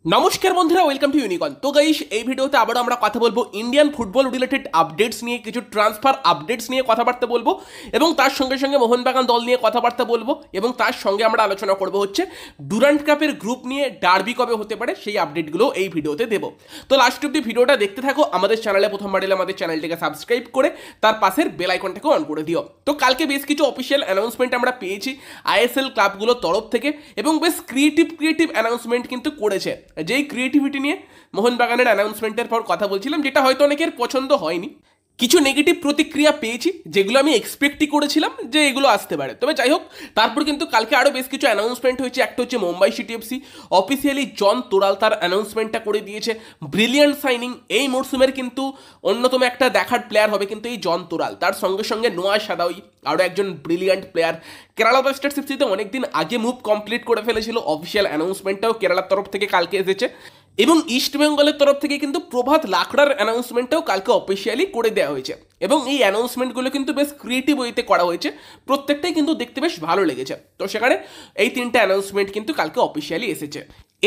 নমস্কার বন্ধুরা, welcome to ইউনিকন। তো গাইস, এই ভিডিওতে আবার আমরা কথা বলবো ইন্ডিয়ান ফুটবল রিলেটেড আপডেটস নিয়ে, কিছু ট্রান্সফার আপডেটস নিয়ে কথাবার্তা বলবো এবং তার সঙ্গে সঙ্গে মোহনবাগান দল নিয়ে কথাবার্তা বলবো এবং তার সঙ্গে আমরা আলোচনা করব হচ্ছে ডুরান্ট কাপের গ্রুপ নিয়ে ডার্বি কবে হতে পারে সেই আপডেটগুলো এই ভিডিওতে দেবো। তো লাস্ট অব্দি ভিডিওটা দেখতে থাকো। আমাদের চ্যানেলে প্রথমবার এলে আমাদের চ্যানেলটিকে সাবস্ক্রাইব করে তার পাশের বেল আইকনটাকে অন করে দিও। তো কালকে বেশ কিছু অফিসিয়াল অ্যানাউন্সমেন্ট আমরা পেয়েছি আইএসএল ক্লাবগুলোর তরফ থেকে এবং বেশ ক্রিয়েটিভ অ্যানাউন্সমেন্ট কিন্তু করেছে। যেই ক্রিয়েটিভিটি নিয়ে মোহনবাগানের অ্যানাউন্সমেন্টের পর কথা বলছিলাম, যেটা হয়তো অনেকের পছন্দ হয়নি, কিছু নেগেটিভ প্রতিক্রিয়া পেয়েছি যেগুলো আমি এক্সপেক্টই করেছিলাম যে এগুলো আসতে পারে। তবে যাই হোক, তারপর কিন্তু কালকে আরও বেশ কিছু অ্যানাউন্সমেন্ট হয়েছে। একটা হচ্ছে মুম্বাই সিটি এফসি অফিসিয়ালি জন তোরাল তার অ্যানাউন্সমেন্টটা করে দিয়েছে। ব্রিলিয়ান্ট সাইনিং, এই মরশুমের কিন্তু অন্যতম একটা দেখার প্লেয়ার হবে কিন্তু এই জন তোরাল। তার সঙ্গে সঙ্গে নোয়া সাদাউই আরও একজন ব্রিলিয়ান্ট প্লেয়ার। কেরালা ব্লাস্টার্স এফসিতে অনেকদিন আগে মুভ কমপ্লিট করে ফেলেছিল, অফিসিয়াল অ্যানাউন্সমেন্টটাও কেরালার তরফ থেকে কালকে এসেছে। এবং ইস্ট বেঙ্গলের তরফ থেকে কিন্তু প্রভাত লাকড়ার অ্যানাউন্সমেন্টটাও কালকে অফিসিয়ালি করে দেওয়া হয়েছে এবং এই অ্যানাউন্সমেন্টগুলো কিন্তু বেশ ক্রিয়েটিভ ওয়েতে করা হয়েছে, প্রত্যেকটাই কিন্তু দেখতে বেশ ভালো লেগেছে। তো সেখানে এই তিনটে অ্যানাউন্সমেন্ট কিন্তু কালকে অফিসিয়ালি এসেছে।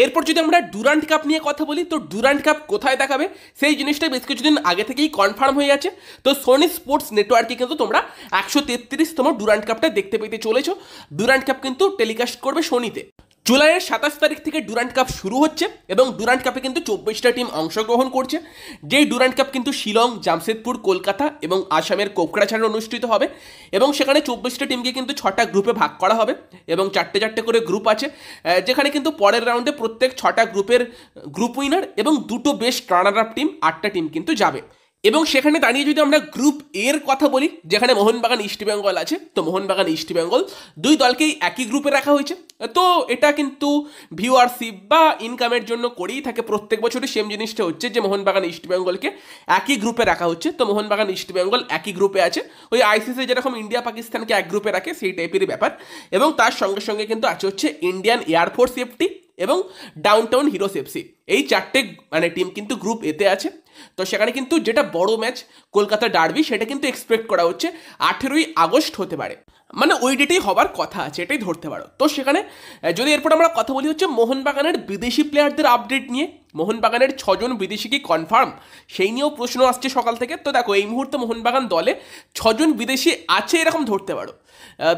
এরপর যদি আমরা ডুরান্ট কাপ নিয়ে কথা বলি, তো ডুরান্ট কাপ কোথায় দেখাবে সেই জিনিসটা বেশ কিছুদিন আগে থেকেই কনফার্ম হয়ে আছে। তো সোনি স্পোর্টস নেটওয়ার্কে কিন্তু তোমরা 133তম ডুরান্ট কাপটা দেখতে পেতে চলেছো। ডুরান্ট কাপ কিন্তু টেলিকাস্ট করবে সোনিতে। জুলাইয়ের 27 তারিখ থেকে ডুরান্ট কাপ শুরু হচ্ছে এবং ডুরান্ট কাপে কিন্তু 24টা টিম অংশগ্রহণ করছে। যেই ডুরান্ট কাপ কিন্তু শিলং, জামশেদপুর, কলকাতা এবং আসামের কোকড়াঝাড়ে অনুষ্ঠিত হবে এবং সেখানে 24টা টিমকে কিন্তু 6টা গ্রুপে ভাগ করা হবে এবং চারটে চারটে করে গ্রুপ আছে, যেখানে কিন্তু পরের রাউন্ডে প্রত্যেক 6টা গ্রুপের গ্রুপ উইনার এবং দুটো বেস্ট রানার আপ টিম, 8টা টিম কিন্তু যাবে। এবং সেখানে দাঁড়িয়ে যদি আমরা গ্রুপ এর কথা বলি, যেখানে মোহনবাগান ইস্ট বেঙ্গল আছে, তো মোহনবাগান ইস্ট বেঙ্গল দুই দলকেই একই গ্রুপে রাখা হয়েছে। তো এটা কিন্তু ভিউয়ারশিপ বা ইনকামের জন্য করেই থাকে, প্রত্যেক বছরই সেম জিনিসটা হচ্ছে যে মোহনবাগান ইস্ট বেঙ্গলকে একই গ্রুপে রাখা হচ্ছে। তো মোহনবাগান ইস্ট বেঙ্গল একই গ্রুপে আছে, ওই আইসিসি যেরকম ইন্ডিয়া পাকিস্তানকে এক গ্রুপে রাখে সেই টাইপেরই ব্যাপার। এবং তার সঙ্গে সঙ্গে কিন্তু আছে হচ্ছে ইন্ডিয়ান এয়ারফোর্স এফটি এবং ডাউনটাউন হিরোস এফসি, এই চারটে টিম কিন্তু গ্রুপ এতে আছে। তো সেখানে কিন্তু যেটা বড় ম্যাচ কলকাতা ডার্বি, সেটা কিন্তু এক্সপেক্ট করা হচ্ছে 18ই আগস্ট হতে পারে, মানে ওই ডেটেই হবার কথা আছে, এটাই ধরতে পারো। তো সেখানে যদি এরপর আমরা কথা বলি হচ্ছে মোহনবাগানের বিদেশি প্লেয়ারদের আপডেট নিয়ে, মোহনবাগানের 6জন বিদেশি কি কনফার্ম সেই নিয়েও প্রশ্ন আসছে সকাল থেকে। তো দেখো, এই মুহূর্তে মোহনবাগান দলে 6জন বিদেশি আছে এরকম ধরতে পারো।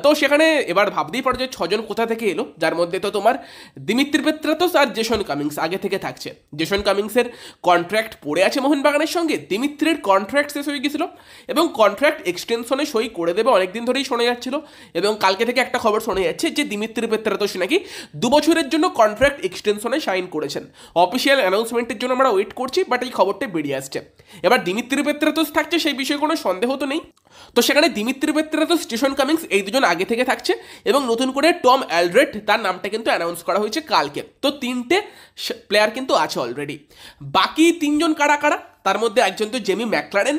তো সেখানে এবার ভাবতেই পারো যে 6জন কোথা থেকে এলো, যার মধ্যে তো তোমার দিমিত্রি পেত্রাতোস আর জেসন কামিংস আগে থেকে থাকছে। জেসন কামিংসের কন্ট্রাক্ট পড়ে আছে মোহনবাগানের সঙ্গে, দিমিত্রির কন্ট্রাক্ট শেষ হয়ে গেছিল এবং কন্ট্রাক্ট এক্সটেনশনে সই করে দেবে অনেকদিন ধরেই শোনা যাচ্ছিল। এবং কালকে থেকে একটা খবর শোনা যাচ্ছে যে দিমিত্রি পেত্রাতোস নাকি 2 বছরের জন্য কন্ট্রাক্ট এক্সটেনশনে সাইন করেছেন। অফিসিয়াল অ্যানাউন্সমেন্টের জন্য আমরা ওয়েট করছি, বাট এই খবরটা বেরিয়ে আসছে। এবার দিমিত্রি পেত্রাতোস থাকছে সেই বিষয়ে কোনো সন্দেহ তো নেই। তো সেখানে দিমিত্রি পেত্রাতোস, জেসন কামিংস এই দুজন আগে থেকে থাকছে এবং নতুন করে টম অ্যালড্রেট তার নামটা কিন্তু অ্যানাউন্স করা হয়েছে কালকে। তো 3টে প্লেয়ার কিন্তু আছে অলরেডি। বাকি 3জন কারা কারা, তার মধ্যে একজন তো জেমি ম্যাকলারেন,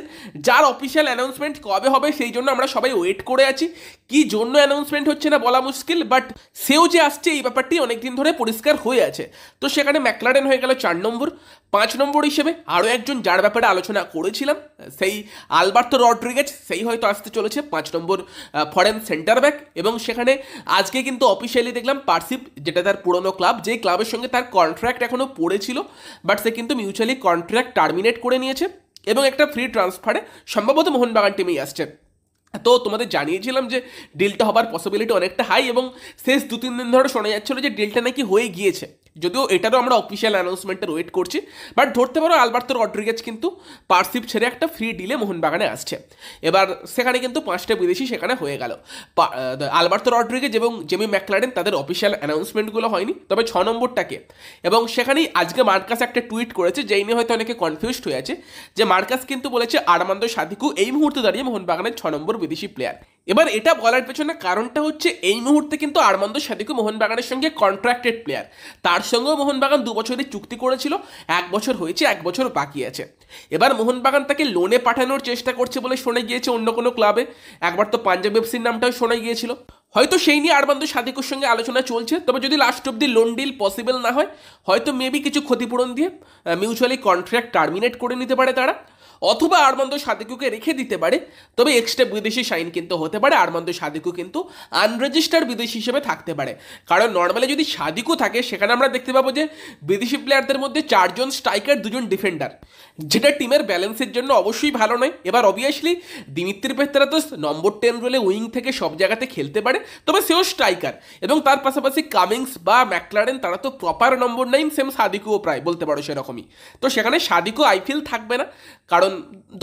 যার অফিসিয়াল অ্যানাউন্সমেন্ট কবে হবে সেই জন্য আমরা সবাই ওয়েট করে আছি। কি জন্য অ্যানাউন্সমেন্ট হচ্ছে না বলা মুশকিল, বাট সেও যে আসছে এই ব্যাপারটি অনেকদিন ধরে পরিষ্কার হয়ে আছে। তো সেখানে ম্যাকলারেন হয়ে গেল 4 নম্বর। 5 নম্বর হিসেবে আরও একজন যার ব্যাপারে আলোচনা করেছিলাম, সেই আলবার্তো রড্রিগেজ, সেই হয়তো আসতে চলেছে 5 নম্বর ফরেন সেন্টার ব্যাক। এবং সেখানে আজকে কিন্তু অফিসিয়ালি দেখলাম পার্সিপ, যেটা তার পুরনো ক্লাব, যেই ক্লাবের সঙ্গে তার কন্ট্রাক্ট এখনও পড়েছিল, বাট সে কিন্তু মিউচুয়ালি কন্ট্রাক্ট টার্মিনেট করে নিয়েছে এবং একটা ফ্রি ট্রান্সফারে সম্ভবত মোহনবাগান টিমেই আসছে। তো তোমাদের জানিয়েছিলাম যে ডিলটা হবার পসিবিলিটি অনেকটা হাই এবং শেষ 2-3 দিন ধরে শোনা যাচ্ছিল যে ডিলটা নাকি হয়ে গিয়েছে, যদিও এটারও আমরা অফিসিয়াল অ্যানাউন্সমেন্টের ওয়েট করছি। বাট ধরতে পারো আলবার্তো রড্রিগেজ কিন্তু পার্সিপ ছেড়ে একটা ফ্রি ডিলে মোহনবাগানে আসছে। এবার সেখানে কিন্তু 5টা বিদেশি সেখানে হয়ে গেল। আলবার্তো রড্রিগেজ এবং জেমি ম্যাকলারেন, তাদের অফিসিয়াল অ্যানাউন্সমেন্টগুলো হয়নি, তবে 6 নম্বরটাকে। এবং সেখানেই আজকে মার্কাস একটা টুইট করেছে, যেই নিয়ে হয়তো অনেকে কনফিউজড হয়ে আছে, যে মার্কাস কিন্তু বলেছে আর্মান্দো সাদিকু এই মুহূর্তে দাঁড়িয়ে মোহনবাগানের 6 নম্বর বিদেশি প্লেয়ার। এবার এটা বলার পেছনে কারণটা হচ্ছে এই মুহূর্তে কিন্তু আর্মান্দো সাদিকু মোহনবাগানের সঙ্গে কন্ট্রাক্টেড প্লেয়ার, তার সঙ্গেও মোহনবাগান 2 বছরের চুক্তি করেছিল, 1 বছর হয়েছে, 1 বছর বাকি আছে। এবার মোহনবাগান তাকে লোনে পাঠানোর চেষ্টা করছে বলে শোনা গিয়েছে অন্য কোনো ক্লাবে, একবার তো পাঞ্জাব এফসির নামটাও শোনা গিয়েছিল, হয়তো সেই নিয়ে আর্মান্দো সাদিকুর সঙ্গে আলোচনা চলছে। তবে যদি লাস্ট অব্দি লোন ডিল পসিবল না হয়, হয়তো মেবি কিছু ক্ষতিপূরণ দিয়ে মিউচুয়ালি কন্ট্রাক্ট টার্মিনেট করে নিতে পারে তারা। অথবা আরমান্দো সাদিকুকে রেখে দিতে পারে, তবে এক্সট্রা বিদেশি সাইন কিন্তু হতে পারে। আরমান্দো সাদিকু কিন্তু আনরেজিস্টার্ড বিদেশি হিসেবে থাকতে পারে, কারণ নর্মালি যদি সাদিকু থাকে সেখানে আমরা দেখতে পাবো যে বিদেশি প্লেয়ারদের মধ্যে 4 জন স্ট্রাইকার 2 জন ডিফেন্ডার, যেটা টিমের ব্যালেন্সের জন্য অবশ্যই ভালো নয়। এবার অবভিয়াসলি দিমিত্রি পেত্রাতোস নম্বর 10 রোলে উইং থেকে সব জায়গাতে খেলতে পারে, তবে সেও স্ট্রাইকার, এবং তার পাশাপাশি কামিংস বা ম্যাকলারেন তারা তো প্রপার নম্বর 9, সেম সাদিকুও প্রায় বলতে পারো সেরকমই। তো সেখানে সাদিকু আইফিল থাকবে না, কারণ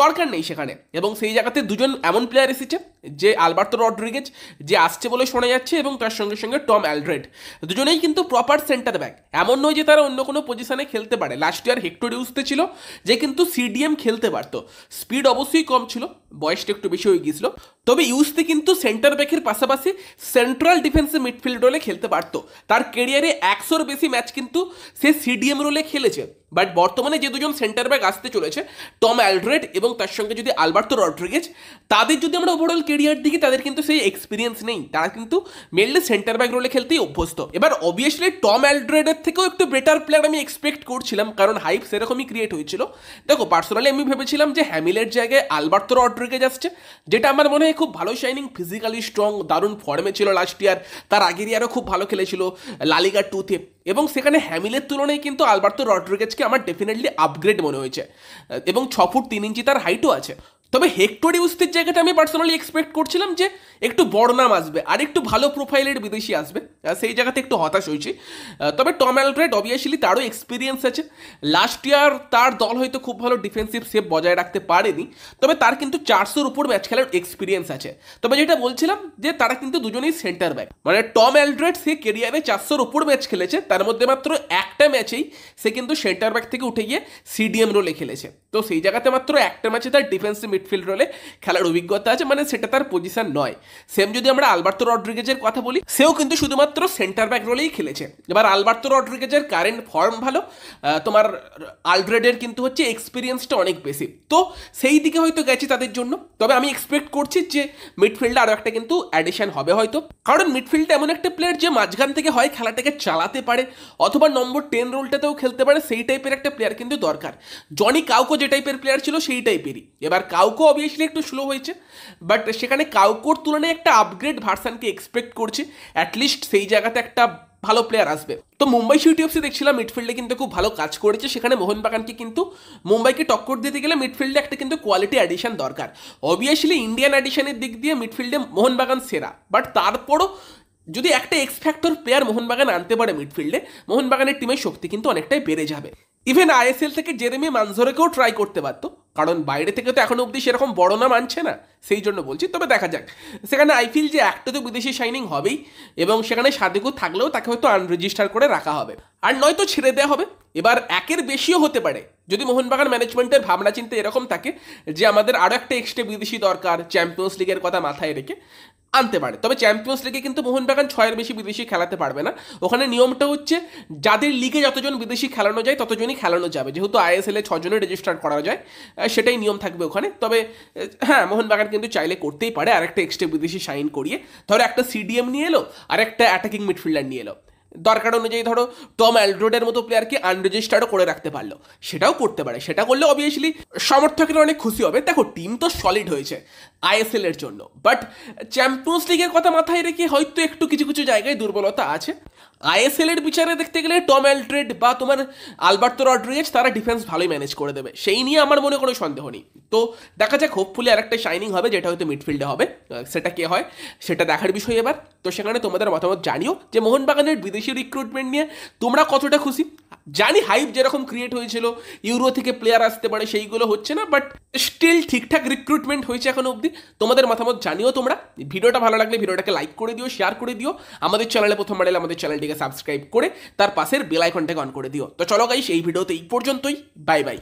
দরকার নেই সেখানে। এবং সেই জায়গাতে 2 জন এমন প্লেয়ার এসেছে, যে আলবার্তো রড্রিগেজ যে আসছে বলে শোনা যাচ্ছে, এবং তার সঙ্গে সঙ্গে টম অ্যালড্রেড, দুজনেই কিন্তু প্রপার সেন্টার ব্যাক। এমন নয় যে তারা অন্য কোনো পজিশনে খেলতে পারে। লাস্ট ইয়ার হেক্টর ইউসতে ছিল, যে কিন্তু সিডিএম খেলতে পারতো, স্পিড অবশ্যই কম ছিল, বয়সটা একটু বেশি হয়ে গিয়েছিল, তবে ইউসতে কিন্তু সেন্টার ব্যাকের পাশাপাশি সেন্ট্রাল ডিফেন্সিভ মিডফিল্ড রোলে খেলতে পারতো। তার কেরিয়ারে 100-র বেশি ম্যাচ কিন্তু সে সিডিএম রোলে খেলেছে। বাট বর্তমানে যে 2 জন সেন্টার ব্যাক আসতে চলেছে, টম অ্যালড্রেড এবং তার সঙ্গে যদি আলবার্তো রড্রিগেজ, তাদের যদি আমরা ওভারঅল কেরিয়ার দিকে, তাদের কিন্তু সেই এক্সপিরিয়েন্স নেই, তারা কিন্তু মেনলি সেন্টার ব্যাক রোলে খেলতেই অভ্যস্ত। এবার অবভিয়াসলি টম অ্যালড্রেডের থেকেও একটু বেটার প্লেয়ার আমি এক্সপেক্ট করছিলাম, কারণ হাইপ সেরকমই ক্রিয়েট হয়েছিল। দেখো পার্সোনালি আমি ভেবেছিলাম যে হ্যামিলের জায়গায় আলবার্তো রড্রিগেজ আসছে, যেটা আমার মনে হয় খুব ভালো শাইনিং, ফিজিক্যালি স্ট্রং, দারুণ ফর্মে ছিল লাস্ট ইয়ার, তার আগের ইয়ারও খুব ভালো খেলেছিল লালিগা 2-তে, এবং সেখানে হ্যামিলের তুলনায় কিন্তু আলবার্তো রড্রিগেজকে আমার ডেফিনেটলি আপগ্রেড মনে হয়েছে, এবং 6 ফুট 3 ইঞ্চি তার হাইটও আছে। তবে হেক্টর ইউসের জায়গাটা আমি পার্সোনালি এক্সপেক্ট করছিলাম যে একটু বড় নাম আসবে আর একটু ভালো প্রোফাইলের বিদেশি আসবে, সেই জায়গাতে একটু হতাশ হয়েছি। তবে টম অ্যালড্রেড অবভিয়াসলি তারও এক্সপিরিয়েন্স আছে, লাস্ট ইয়ার তার দল হয়তো খুব ভালো ডিফেন্সিভ সেভ বজায় রাখতে পারেনি, তবে তার কিন্তু 400-র উপর ম্যাচ খেলার এক্সপিরিয়েন্স আছে। তবে যেটা বলছিলাম যে তারা কিন্তু দুজনেই সেন্টার ব্যাক, মানে টম অ্যালড্রেড সে কেরিয়ারে 400-র উপর ম্যাচ খেলেছে, তার মধ্যে মাত্র একটা ম্যাচেই সে কিন্তু সেন্টার ব্যাক থেকে উঠে গিয়ে সিডিএম রোলে খেলেছে। তো সেই জায়গাতে মাত্র একটা ম্যাচে তার ডিফেন্সিভ মিডফিল্ড রোলে খেলার অভিজ্ঞতা আছে, মানে সেটা তার পজিশন নয়। সেম যদি আমরা আলবার্তো রড্রিগেজের কথা বলি, সেও কিন্তু শুধুমাত্র সেন্টার ব্যাক রোলেই খেলেছে। এবার আলবার্তো রড্রিগেজের কারেন্ট ফর্ম ভালো, তোমার আলড্রেডের কিন্তু হচ্ছে এক্সপিরিয়েন্সটা অনেক বেশি, তো সেই দিকে হয়তো গেছে তাদের জন্য। তবে আমি এক্সপেক্ট করছি যে মিডফিল্ডে আরও একটা কিন্তু অ্যাডিশন হবে হয়তো, কারণ মিডফিল্ডে এমন একটা প্লেয়ার যে মাঝখান থেকে হয় খেলাটাকে চালাতে পারে, অথবা নম্বর 10 রোলটাতেও খেলতে পারে, সেই টাইপের একটা প্লেয়ার কিন্তু দরকার। জনি কাউকো যে টাইপের প্লেয়ার ছিল সেই টাইপেরই। এবার কাউকো অবভিয়াসলি একটু স্লো হয়েছে, বাট সেখানে কাউকোর তুলনায় একটা আপগ্রেড ভার্সানকে এক্সপেক্ট করছি, অ্যাটলিস্ট সেই জায়গাতে একটা ভালো প্লেয়ার আসবে। তো মুম্বাই সিটি এফসি দেখছিলাম মিডফিল্ডে কিন্তু খুব ভালো কাজ করেছে, সেখানে মোহনবাগানকে কিন্তু মুম্বাইকে টক্কর দিতে গেলে মিডফিল্ডে একটা কিন্তু কোয়ালিটি অ্যাডিশন দরকার। অবভিয়াসলি ইন্ডিয়ান অ্যাডিশনের দিক দিয়ে মিডফিল্ডে মোহনবাগান সেরা, বাট তারপরও যদি একটা এক্স ফ্যাক্টর প্লেয়ার মোহনবাগান আনতে পারে মিডফিল্ডে, মোহনবাগানের টিমের শক্তি কিন্তু অনেকটাই বেড়ে যাবে। ইভেন আইএসএল থেকে জেরেমি মানজোরেকেও ট্রাই করতে পারতো, কারণ বাইরে থেকে তো এখনো অবধি সেরকম বড় নাম আনছে না, সেই জন্য বলছি। তবে দেখা যাক, সেখানে আই ফিল যে একটা তো বিদেশি শাইনিং হবেই, এবং সেখানে সাদিকু থাকলেও তাকে হয়তো আনরেজিস্টার করে রাখা হবে, আর নয়তো ছেড়ে দেওয়া হবে। এবার একের বেশিও হতে পারে, যদি মোহনবাগান ম্যানেজমেন্টের ভাবনা চিন্তা এরকম থাকে যে আমাদের আরও একটা এক্সট্রা বিদেশি দরকার, চ্যাম্পিয়ন্স লিগের কথা মাথায় রেখে আনতে পারে। তবে চ্যাম্পিয়ন্স লিগে কিন্তু মোহনবাগান 6-এর বেশি বিদেশি খেলাতে পারবে না, ওখানে নিয়মটা হচ্ছে যাদের লিগে যতজন বিদেশি খেলানো যায় ততজনই খেলানো যাবে, যেহেতু আইএসএলে 6 জনের রেজিস্টার করা যায়, সেটাই নিয়ম থাকবে ওখানে। তবে হ্যাঁ, মোহনবাগান কিন্তু চাইলে করতেই পারে আর একটা এক্সট্রা বিদেশি সাইন করিয়ে, ধরো একটা সিডিএম নিয়ে এলো আর একটা অ্যাটাকিং মিডফিল্ডার নিয়ে এলো, দরকার অনুযায়ী ধরো টম অ্যালড্রেডের মতো প্লেয়ারকে আনরেজিস্টার্ডও করে রাখতে পারলো, সেটাও করতে পারে। সেটা করলে অবভিয়াসলি সমর্থকেরা অনেক খুশি হবে। দেখো টিম তো সলিড হয়েছে আইএসএল এর জন্য, বাট চ্যাম্পিয়ন্স লিগের কথা মাথায় রেখে হয়তো একটু কিছু কিছু জায়গায় দুর্বলতা আছে। আইএসএল এর বিচারে দেখতে গেলে টম অ্যালড্রেড বা তোমার আলবার্তো রড্রিগেজ তারা ডিফেন্স ভালোই ম্যানেজ করে দেবে, সেই নিয়ে আমার মনে কোনো সন্দেহ নেই। তো দেখা যাক, হোপফুলি আরেকটা শাইনিং হবে, যেটা হয়তো মিডফিল্ডে হবে, সেটা কে হয় সেটা দেখার বিষয় এবার। তো সেখানে তোমাদের মতামত জানিও যে মোহনবাগানের বিদেশি রিক্রুটমেন্ট নিয়ে তোমরা কতটা খুশি। জানি হাইপ যেরকম ক্রিয়েট হয়েছিল ইউরো থেকে প্লেয়ার আসতে পারে, সেইগুলো হচ্ছে না, বাট স্টিল ঠিকঠাক রিক্রুটমেন্ট হয়েছে এখন অবধি। তোমাদের মতামত জানিও তোমরা। ভিডিওটা ভালো লাগলে ভিডিওটাকে লাইক করে দিও, শেয়ার করে দিও, আমাদের চ্যানেলে প্রথমবার এলে আমাদের চ্যানেলটিকে সাবস্ক্রাইব করে তার পাশের বেল আইকনটাকে অন করে দিও। তো চলো গাইস, এই ভিডিওতে এই পর্যন্তই, বাই বাই।